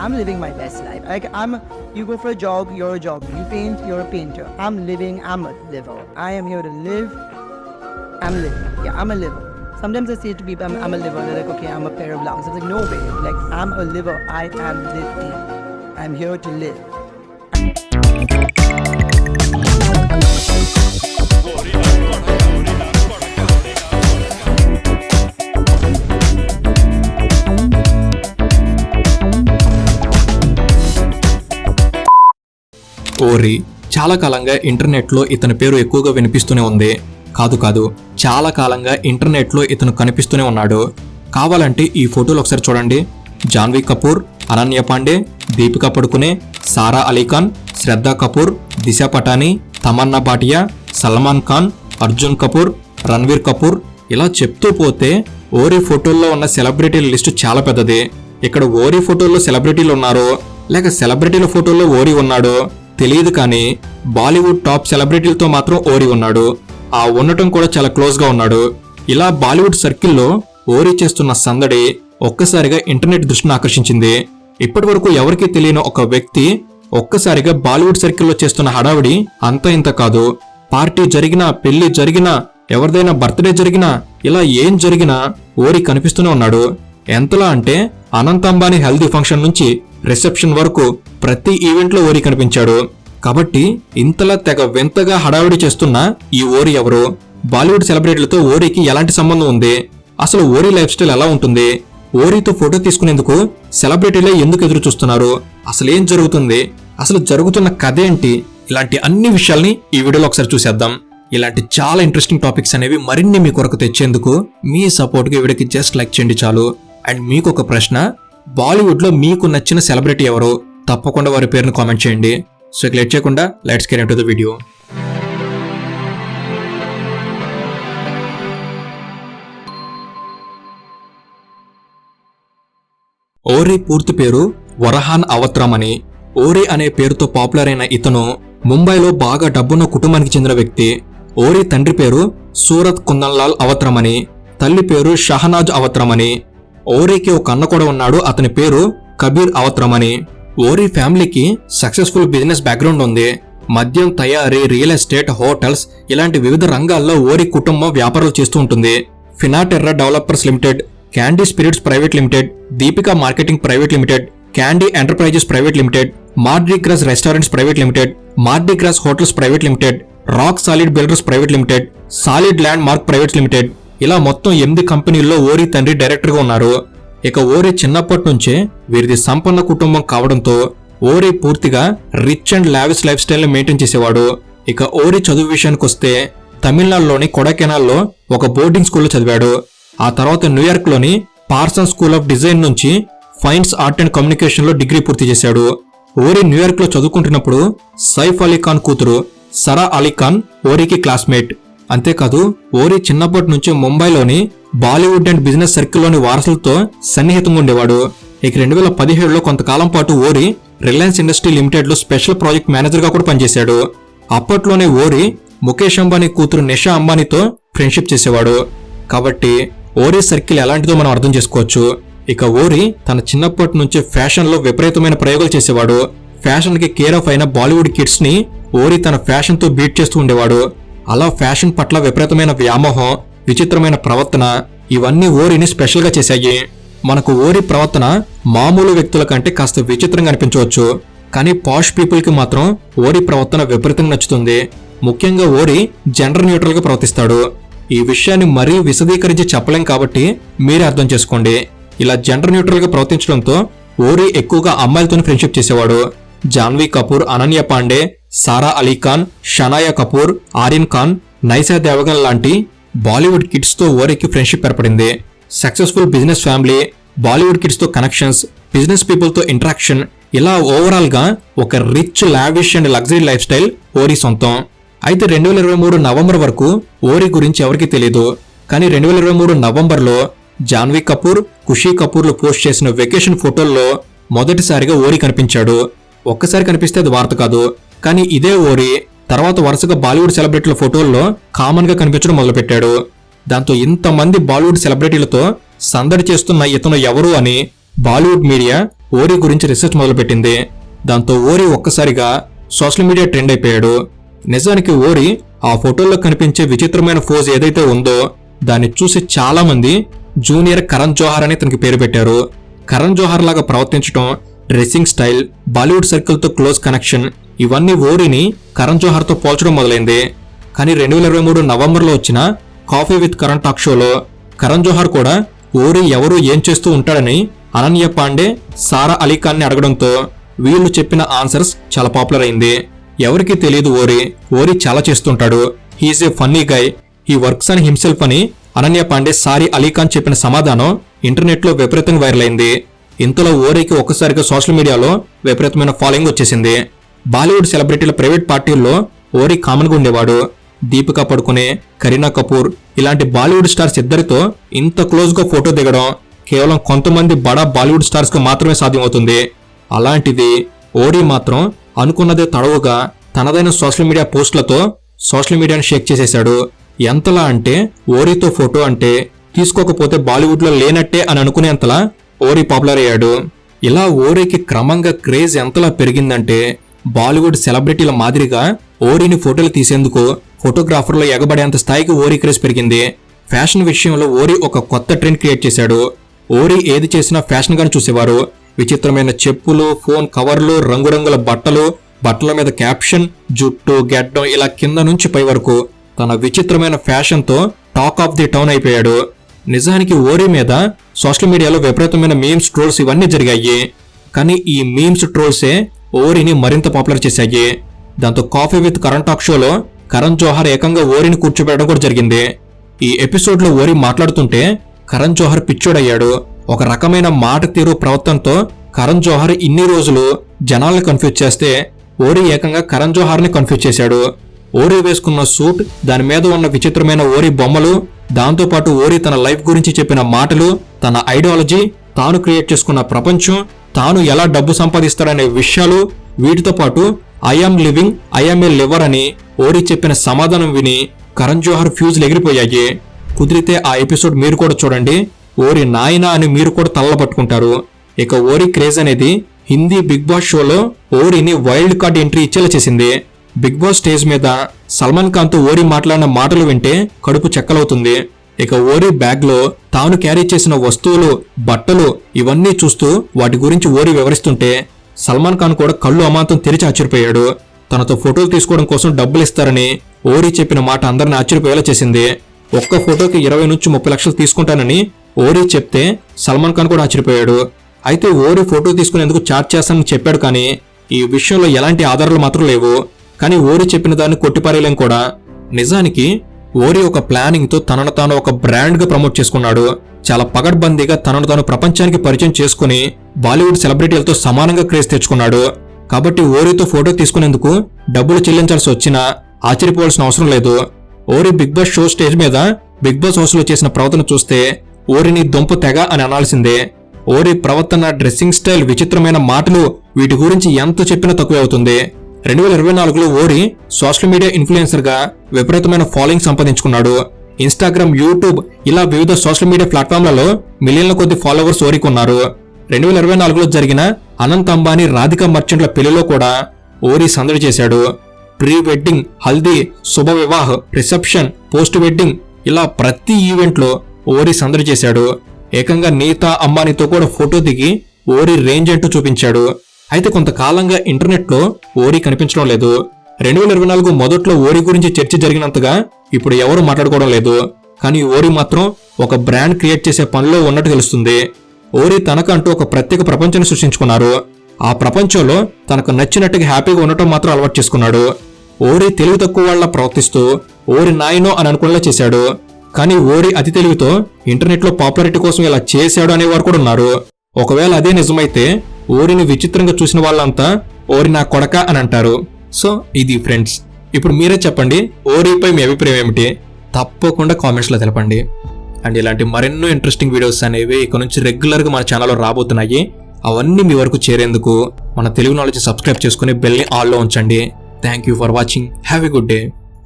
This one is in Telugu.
I'm living my best life. Like you go for a jog, you're a jogger. You paint, you're a painter. I'm a liver. I am here to live. I'm living. Yeah, I'm a liver. Sometimes I say to people, I'm a liver. They're like, okay, I'm a pair of lungs. I'm like, no way. Like, I'm a liver. I am living. I'm here to live. ఓరి చాలా కాలంగా ఇంటర్నెట్లో ఇతని పేరు ఎక్కువగా వినిపిస్తూనే ఉంది. కాదు చాలా కాలంగా ఇంటర్నెట్లో ఇతను కనిపిస్తూనే ఉన్నాడు. కావాలంటే ఈ ఫోటోలు ఒకసారి చూడండి. జాన్వీ కపూర్, అనన్య పాండే, దీపికా పడుకునే, సారా అలీ ఖాన్, శ్రద్ధా కపూర్, దిశా పటానీ, తమన్నా భాటియా, సల్మాన్ ఖాన్, అర్జున్ కపూర్, రణ్వీర్ కపూర్, ఇలా చెప్తూ పోతే ఓరి ఫోటోల్లో ఉన్న సెలబ్రిటీల లిస్టు చాలా పెద్దది. ఇక్కడ ఓరి ఫోటోల్లో సెలబ్రిటీలు ఉన్నారో లేక సెలబ్రిటీల ఫోటోల్లో ఓరి ఉన్నాడో తెలియదు, కానీ బాలీవుడ్ టాప్ సెలబ్రిటీలతో మాత్రం ఓరి ఉన్నాడు. ఆ ఉండటం కూడా చాలా క్లోజ్ గా ఉన్నాడు. ఇలా బాలీవుడ్ సర్కిల్లో ఓరి చేస్తున్న సందడి ఒక్కసారిగా ఇంటర్నెట్ దృష్టిని ఆకర్షించింది. ఇప్పటి వరకు ఎవరికీ తెలియని ఒక వ్యక్తి ఒక్కసారిగా బాలీవుడ్ సర్కిల్లో చేస్తున్న హడావిడి అంత ఇంత కాదు. పార్టీ జరిగినా, పెళ్లి జరిగినా, ఎవరిదైనా బర్త్డే జరిగినా, ఇలా ఏం జరిగినా ఓరి కనిపిస్తూనే ఉన్నాడు. ఎంతలా అంటే అనంత్ అంబానీ హెల్దీ ఫంక్షన్ నుంచి రిసెప్షన్ వరకు ప్రతి ఈవెంట్లో ఓరి కనిపించాడు. కాబట్టి ఇంతలా తెగ వింతగా హడావిడి చేస్తున్న ఈ ఓరి ఎవరు? బాలీవుడ్ సెలబ్రిటీలతో ఓరికి ఎలాంటి సంబంధం ఉంది? అసలు ఓరి లైఫ్ స్టైల్ ఎలా ఉంటుంది? ఓరితో ఫోటో తీసుకునేందుకు సెలబ్రిటీలే ఎందుకు ఎదురు చూస్తున్నారు? అసలు ఏం జరుగుతుంది? అసలు జరుగుతున్న కథ ఏంటి? ఇలాంటి అన్ని విషయాల్ని ఈ వీడియోలో ఒకసారి చూసేద్దాం. ఇలాంటి చాలా ఇంట్రెస్టింగ్ టాపిక్స్ అనేవి మరిన్ని మీ కొరకు తెచ్చేందుకు మీ సపోర్ట్గా ఈ వీడియోకి జస్ట్ లైక్ చేయండి చాలు. అండ్ మీకు ఒక ప్రశ్న, బాలీవుడ్ లో మీకు నచ్చిన సెలబ్రిటీ ఎవరు? తప్పకుండా వారి పేరును కామెంట్ చేయండి. సో ఇక లేట్ చేయకుండా let's get into the video. ఓరి పూర్తి పేరు వరహాన్ అవత్రామ్ అని. ఓరి అనే పేరుతో పాపులర్ అయిన ఇతను ముంబైలో బాగా డబ్బున్న కుటుంబానికి చెందిన వ్యక్తి. ఓరి తండ్రి పేరు సూరత్ కుందన్లాల్ అవత్రామ్ అని, తల్లి పేరు షహనాజ్ అవత్రామ్ అని. ఓరికి ఒక అన్న కూడా ఉన్నాడు, అతని పేరు కబీర్ అవత్రామ్ అని. ఓరి ఫ్యామిలీకి సక్సెస్ఫుల్ బిజినెస్ బ్యాక్గ్రౌండ్ ఉంది. మద్యం తయారీ, రియల్ ఎస్టేట్, హోటల్స్ ఇలాంటి వివిధ రంగాల్లో ఓరి కుటుంబం వ్యాపారాలు చేస్తూ ఉంటుంది. Finaterra developers limited, candy spirits private limited, Deepika marketing private limited, candy enterprises private limited, Mardi Gras restaurants private limited, Mardi Gras hotels private limited, rock solid builders private limited, solid landmark private limited, ఇలా మొత్తం 8 కంపెనీల్లో ఓరి తండ్రి డైరెక్టర్గా ఉన్నారు. ఇక ఓరి చిన్నప్పటి నుంచే వీరిది సంపన్న కుటుంబం కావడంతో ఓరి పూర్తిగా rich and lavish life style ని మెయింటైన్ చేసేవాడు. ఇక ఓరి చదువు విషయానికి వస్తే తమిళనాడులోని కొడైకెనాల్లో ఒక బోర్డింగ్ స్కూల్లో చదివాడు. ఆ తర్వాత న్యూయార్క్ లోని పార్సన్ స్కూల్ ఆఫ్ డిజైన్ నుంచి ఫైన్స్ ఆర్ట్ అండ్ కమ్యూనికేషన్ లో డిగ్రీ పూర్తి చేశాడు. ఓరి న్యూయార్క్ లో చదువుకుంటున్నప్పుడు సైఫ్ అలీ ఖాన్ కూతురు సరా అలీ ఖాన్ ఓరికి క్లాస్మేట్. అంతేకాదు ఓరి చిన్నప్పటి నుంచి ముంబైలోని బాలీవుడ్ అండ్ బిజినెస్ సర్కిల్లోని వారసులతో సన్నిహితంగా ఉండేవాడు. ఇక 2017లో కొంతకాలం పాటు ఓరి రిలయన్స్ ఇండస్ట్రీ లిమిటెడ్ లో స్పెషల్ ప్రాజెక్ట్ మేనేజర్ గా కూడా పనిచేశాడు. అప్పట్లోనే ఓరి ముఖేష్ అంబానీ కూతురు నిషా అంబానీతో ఫ్రెండ్షిప్ చేసేవాడు. కాబట్టి ఓరి సర్కిల్ ఎలాంటిదో మనం అర్థం చేసుకోవచ్చు. ఇక ఓరి తన చిన్నప్పటి నుంచి ఫ్యాషన్ లో విపరీతమైన ప్రయోగాలు చేసేవాడు. ఫ్యాషన్ కి కేర్ ఆఫ్ అయిన బాలీవుడ్ కిడ్స్ ని ఓరి తన ఫ్యాషన్ తో బీట్ చేస్తూ ఉండేవాడు. అలా ఫ్యాషన్ పట్ల విపరీతమైన వ్యామోహం, విచిత్రమైన ప్రవర్తన ఇవన్నీ ఓరిని స్పెషల్ గా చేశాయి. మనకు ఓరి ప్రవర్తన మామూలు వ్యక్తుల కంటే కాస్త విచిత్రంగా అనిపించవచ్చు, కానీ పాష్ పీపుల్ కి మాత్రం ఓరి ప్రవర్తన విపరీతంగా నచ్చుతుంది. ముఖ్యంగా ఓరి జెండర్ న్యూట్రల్ గా ప్రవర్తిస్తాడు. ఈ విషయాన్ని మరీ విశదీకరించి చెప్పలేం కాబట్టి మీరే అర్థం చేసుకోండి. ఇలా జెండర్ న్యూట్రల్ గా ప్రవర్తించడంతో ఓరి ఎక్కువగా అమ్మాయిలతోనే ఫ్రెండ్షిప్ చేసేవాడు. జాన్వీ కపూర్, అనన్య పాండే, సారా అలీ ఖాన్, షనాయా కపూర్, ఆర్యన్ ఖాన్, నైసా దేవగన్ లాంటి బాలీవుడ్ కిడ్స్ తో ఓరికి ఫ్రెండ్షిప్ ఏర్పడింది. Successful business family, Bollywood kids తో కనెక్షన్స్, బిజినెస్ పీపుల్ తో ఇంటరాక్షన్, ఇలా ఓవరాల్ గా ఒక rich, lavish and luxury life style ఓరి సొంతం. అయితే 2023 నవంబర్ వరకు ఓరి గురించి ఎవరికీ తెలియదు. కానీ 2023 నవంబర్లో జాన్వీ కపూర్, ఖుషీ కపూర్లు పోస్ట్ చేసిన వెకేషన్ ఫోటోల్లో మొదటిసారిగా ఓరి కనిపించాడు. ఒక్కసారి కనిపిస్తే అది వార్త కాదు, కానీ ఇదే ఓరి తర్వాత వరుసగా బాలీవుడ్ సెలబ్రిటీల ఫోటోల్లో కామన్ గా కనిపించడం మొదలుపెట్టాడు. దాంతో ఇంతమంది బాలీవుడ్ సెలబ్రిటీలతో సందడి చేస్తున్న ఇతను ఎవరు అని బాలీవుడ్ మీడియా ఓరి గురించి రీసెర్చ్ మొదలుపెట్టింది. దాంతో ఓరి ఒక్కసారిగా సోషల్ మీడియా ట్రెండ్ అయిపోయాడు. నిజానికి ఓరి ఆ ఫోటోల్లో కనిపించే విచిత్రమైన పోజ్ ఏదైతే ఉందో దాన్ని చూసి చాలా మంది జూనియర్ కరణ్ జోహార్ అని తనకి పేరు పెట్టారు. కరణ్ జోహార్ లాగా ప్రవర్తించడం, డ్రెస్సింగ్ స్టైల్, బాలీవుడ్ సర్కిల్ తో క్లోజ్ కనెక్షన్ ఇవన్నీ ఓరిని కరణ్ జోహార్ తో పోల్చడం మొదలైంది. కానీ 2023 నవంబర్లో వచ్చిన కాఫీ విత్ కరణ్ టాక్ షోలో కరణ్ జోహార్ కూడా ఓరి ఎవరు ఏం చేస్తూ ఉంటాడని అనన్య పాండే, సారా అలీ ఖాన్ ని అడగడంతో వీళ్ళు చెప్పిన ఆన్సర్స్ చాలా పాపులర్ అయింది. ఎవరికి తెలియదు ఓరి చాలా చేస్తుంటాడు, he is a funny guy, he works on himself అని అనన్య పాండే, సారీ అలీ ఖాన్ చెప్పిన సమాధానం ఇంటర్నెట్ లో విపరీతంగా వైరల్ అయింది. ఇంతలో ఓరికి ఒక్కసారిగా సోషల్ మీడియాలో విపరీతమైన ఫాలోయింగ్ వచ్చేసింది. బాలీవుడ్ సెలబ్రిటీల ప్రైవేట్ పార్టీల్లో ఓరి కామన్ గా ఉండేవాడు. దీపికా పడుకునే, కరీనా కపూర్ ఇలాంటి బాలీవుడ్ స్టార్స్ ఇద్దరితో ఇంత క్లోజ్ గా ఫోటో దిగడం కేవలం కొంతమంది బడా బాలీవుడ్ స్టార్స్ కు మాత్రమే సాధ్యమవుతుంది. అలాంటిది ఓరి మాత్రం అనుకున్నదే తడవుగా తనదైన సోషల్ మీడియా పోస్టులతో సోషల్ మీడియాని షేక్ చేసేశాడు. ఎంతలా అంటే ఓరితో ఫోటో అంటే తీసుకోకపోతే బాలీవుడ్ లో లేనట్టే అని అనుకునేంతలా ఓరి పాపులర్ అయ్యాడు. ఇలా ఓరికి క్రమంగా క్రేజ్ ఎంతలా పెరిగిందంటే బాలీవుడ్ సెలబ్రిటీల మాదిరిగా ఓరిని ఫోటోలు తీసేందుకు ఫోటోగ్రాఫర్లు ఎగబడేంత స్థాయికి ఓరి క్రేజ్ పెరిగింది. ఫ్యాషన్ విషయంలో ఓరి ఒక కొత్త ట్రెండ్ క్రియేట్ చేశాడు. ఓరి ఏది చేసినా ఫ్యాషన్ గానే చూసేవారు. విచిత్రమైన చెప్పులు, ఫోన్ కవర్లు, రంగురంగుల బట్టల మీద క్యాప్షన్, జుట్టు, గెడ్డం ఇలా కింద నుంచి పై వరకు తన విచిత్రమైన ఫ్యాషన్ తో టాక్ ఆఫ్ ది టౌన్ అయిపోయాడు. నిజానికి ఓరి మీద సోషల్ మీడియాలో విపరీతమైన మీమ్స్, ట్రోల్స్ ఇవన్నీ జరిగాయి. కానీ ఈ మీమ్స్, ట్రోల్సే ఓరిని మరింత పాపులర్ చేశాయి. దాంతో కాఫీ విత్ కరణ్ టాక్ షోలో కరణ్ జోహార్ ఏకంగా ఓరిని కూర్చోబెట్టడం కూడా జరిగింది. ఈ ఎపిసోడ్ లో ఓరి మాట్లాడుతుంటే కరణ్ జోహార్ పిచ్చోడయ్యాడు. ఒక రకమైన మాట తీరు, ప్రవర్తనతో కరణ్ జోహార్ ఇన్ని రోజులు జనాల్ని కన్ఫ్యూజ్ చేస్తే ఓరి ఏకంగా కరణ్ జోహార్ ని కన్ఫ్యూజ్ చేశాడు. ఓరి వేసుకున్న సూట్, దాని మీద ఉన్న విచిత్రమైన ఓరి బొమ్మలు, దాంతోపాటు ఓరి తన లైఫ్ గురించి చెప్పిన మాటలు, తన ఐడియాలజీ, తాను క్రియేట్ చేసుకున్న ప్రపంచం, తాను ఎలా డబ్బు సంపాదిస్తాడనే విషయాలు, వీటితో పాటు I am living, I am a liver అని ఓరి చెప్పిన సమాధానం విని కరణ్ జోహార్ ఫ్యూజ్లు ఎగిరిపోయాయి. కుదిరితే ఆ ఎపిసోడ్ మీరు కూడా చూడండి. ఓరి నాయనా అని మీరు కూడా తల్ల పట్టుకుంటారు. ఇక ఓరి క్రేజ్ అనేది హిందీ బిగ్ బాస్ షోలో ఓరిని వైల్డ్ కార్డ్ ఎంట్రీ ఇచ్చేలా చేసింది. బిగ్ బాస్ స్టేజ్ మీద సల్మాన్ ఖాన్ తో ఓరి మాట్లాడిన మాటలు వింటే కడుపు చెక్కలవుతుంది. ఇక ఓరి బ్యాగ్ లో తాను క్యారీ చేసిన వస్తువులు, బట్టలు ఇవన్నీ చూస్తూ వాటి గురించి ఓరి వివరిస్తుంటే సల్మాన్ ఖాన్ కూడా కళ్ళు అమాంతం తెరిచి ఆశ్చర్యపోయాడు. తనతో ఫోటోలు తీసుకోవడం కోసం డబ్బులు ఇస్తారని ఓరి చెప్పిన మాట అందరిని ఆశ్చర్యపోయేలా చేసింది. ఒక్క ఫోటోకి 20 నుంచి 30 లక్షలు తీసుకుంటానని ఓరి చెప్తే సల్మాన్ ఖాన్ కూడా ఆశ్చర్యపోయాడు. అయితే ఓరి ఫోటో తీసుకునేందుకు చార్జ్ చేస్తానని చెప్పాడు, కానీ ఈ విషయంలో ఎలాంటి ఆధారాలు మాత్రం లేవు. కానీ ఓరి చెప్పిన దాన్ని కొట్టిపారేయలేం కూడా. నిజానికి ఓరి ఒక ప్లానింగ్ తో తనను తాను ఒక బ్రాండ్ గా ప్రమోట్ చేసుకున్నాడు. చాలా పగడ్బందీగా తనను తాను ప్రపంచానికి పరిచయం చేసుకుని బాలీవుడ్ సెలబ్రిటీలతో సమానంగా క్రేజ్ తెచ్చుకున్నాడు. కాబట్టి ఓరితో ఫోటో తీసుకునేందుకు డబ్బులు చెల్లించాల్సి వచ్చినా ఆశ్చర్యపోవాల్సిన అవసరం లేదు. ఓరి బిగ్ బాస్ షో స్టేజ్ మీద బిగ్ బాస్ హౌస్ లో చేసిన ప్రవర్తన చూస్తే ఓరిని దుంప తెగ అని అనాల్సిందే. ఓరి ప్రవర్తన, డ్రెస్సింగ్ స్టైల్, విచిత్రమైన మాటలు వీటి గురించి ఎంత చెప్పినా తక్కువే అవుతుంది. 2024లో ఓరి సోషల్ మీడియా ఇన్ఫ్లుయెన్సర్ గా విపరీతమైన ఫాలోయింగ్ సంపాదించుకున్నాడు. ఇన్స్టాగ్రామ్, యూట్యూబ్ ఇలా వివిధ సోషల్ మీడియా ప్లాట్ఫామ్లలో మిలియన్ల కొద్ది ఫాలోవర్స్ ఓరికి ఉన్నారు. 2024లో జరిగిన అనంత్ అంబానీ, రాధికా మర్చెంట్ల పెళ్లిలో కూడా ఓరి సందడి చేశాడు. ప్రీ వెడ్డింగ్, హల్దీ, శుభ వివాహ్, రిసెప్షన్, పోస్ట్ వెడ్డింగ్ ఇలా ప్రతి ఈవెంట్ లో ఓరి సందడి చేశాడు. ఏకంగా నీతా అంబానీతో కూడా ఫోటో దిగి ఓరి రేంజ్ అంటూ చూపించాడు. అయితే కొంతకాలంగా ఇంటర్నెట్ లో ఓరి కనిపించడం లేదు. 2024 మొదట్లో ఓరి గురించి చర్చ జరిగినంతగా ఇప్పుడు ఎవరు మాట్లాడుకోవడం లేదు. కానీ ఓరి మాత్రం ఒక బ్రాండ్ క్రియేట్ చేసే పనిలో ఉన్నట్టు తెలుస్తుంది. ఓరి తనకంటూ ఒక ప్రత్యేక ప్రపంచాన్ని సృష్టించుకున్నారు. ఆ ప్రపంచంలో తనకు నచ్చినట్టుగా హ్యాపీగా ఉండటం మాత్రం అలవాటు చేసుకున్నాడు. ఓరి తెలివి తక్కువ వాళ్ళ ప్రవర్తిస్తూ ఓరి నాయనో అని అనుకునేలా చేశాడు. కానీ ఓరి అతి తెలివితో ఇంటర్నెట్ లో పాపులారిటీ కోసం ఇలా చేశాడు అనేవారు కూడా ఉన్నారు. ఒకవేళ అదే నిజమైతే ఓరిని విచిత్రంగా చూసిన వాళ్ళంతా ఓరి నా కొడక అని అంటారు. సో ఇది ఫ్రెండ్స్, ఇప్పుడు మీరే చెప్పండి, ఓరిపై మీ అభిప్రాయం ఏమిటి? తప్పకుండా కామెంట్స్ లో తెలపండి. అండ్ ఇలాంటి మరెన్నో ఇంట్రెస్టింగ్ వీడియోస్ అనేవి ఇక నుంచి రెగ్యులర్ గా మన ఛానల్లో రాబోతున్నాయి. అవన్నీ మీ వరకు చేరేందుకు మన తెలుగు నాలెడ్జ్ సబ్స్క్రైబ్ చేసుకుని బెల్ ని ఆల్ లో ఉంచండి. Thank you for watching. Have a good day.